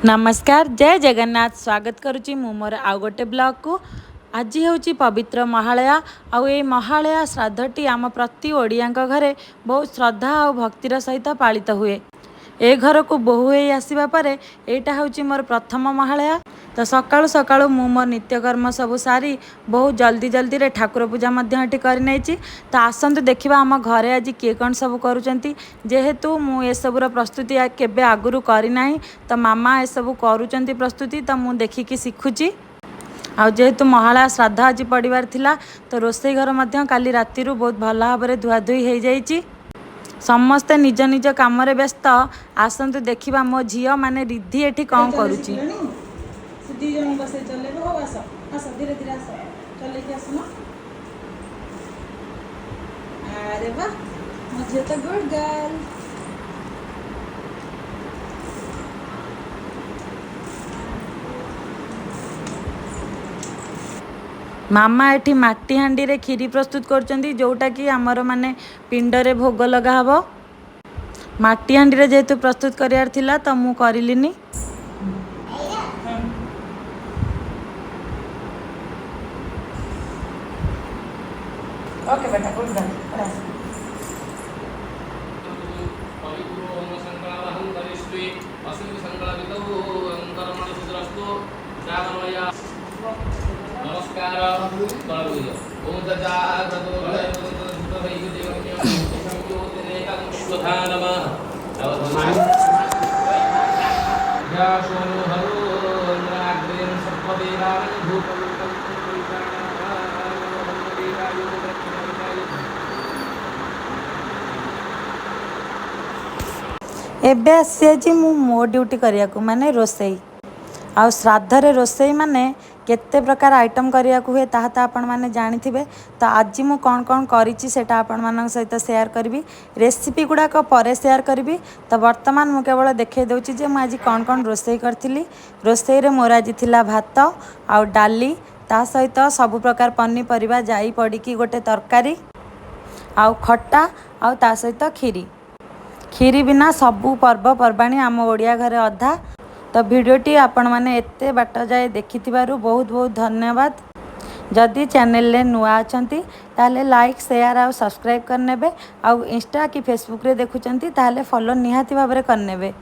नमस्कार जय जगन्नाथ स्वागत करुच्ची मु मोर आउ गोटे ब्लॉग को। आज हूँ पवित्र महालया आउ ये महालया श्राद्धटी आम प्रति ओडिया घरे बहुत श्रद्धा और भक्तिर सहित पालित हुए। ए घर को बोहू हो आसवा पर यहाँ हूँ मोर प्रथम महालया। तो सकाळु सकाळु मु मोर नित्यकर्म सब सारी बहुत जल्दी जल्दी रे ठाकुर पूजा मध्य करनी। तो आसतु देखा आम घरे आज किए कौन सब करुँच जेहेतु मु एसबूर प्रस्तुति केबे आगुरी करना तो मामा एसबू करुँच प्रस्तुति तो मु देखिकी शिखुची। आ जेहेतु महालया श्राद्ध आज पड़वार थिला तो रोसई घर मध्य काली राति बहुत भल भाव में धुआधुई हो जाइए। समस्ते निज निज काम व्यस्त। आसतु देखा मो झी माने रिद्धि एठी कौन करुची। अरे वाह मुझे तो गुड गर्ल। मामा एठी माटी हांडी रे खीरी प्रस्तुत करचंदी जोटा कि आमर माने पिंड रे भोग लगा हबो। माटी हांडी रे जेहेतु प्रस्तुत करियार थिला तो मु करिलिनी। ओके बेटा गुड गर्ल। नमस्कार एबे आसी मो ड्यूटी करिया को माने रोसई आ श्राद्ध रे रोसई माने केते प्रकार आइटम करिया को हुए ताहा तो आपण माने जानिथिबे। तो आज मु कौन कौन करिछि सेटा आपण मानक सहित शेयर करबी। रेसिपी गुड़ाक पर शेयर करबी। तो वर्तमान मु केवल देखे दउछि जे मु आज कौन कौन रोसई करथिली। रोसई रे मोर आज थिला भात आ डाली ता सहित सब प्रकार पनीपरिया जाई पड़िकी गोटे तरकारी आ खट्टा आ ता सहित खीरी। खीरी बिना सबू पर्वपर्वाणी आम ओडिया घरे अधा। तो भिडियोटी आपण माने एते बाट जाए देखिथिबारु बहुत बहुत धन्यवाद। जदि चैनल रे नुआ अछंती ताले लाइक शेयर और सब्सक्राइब करनेबे। आ इंस्टा कि फेसबुक रे देखुचंती ताले फॉलो निहाती भाबरे करनेबे।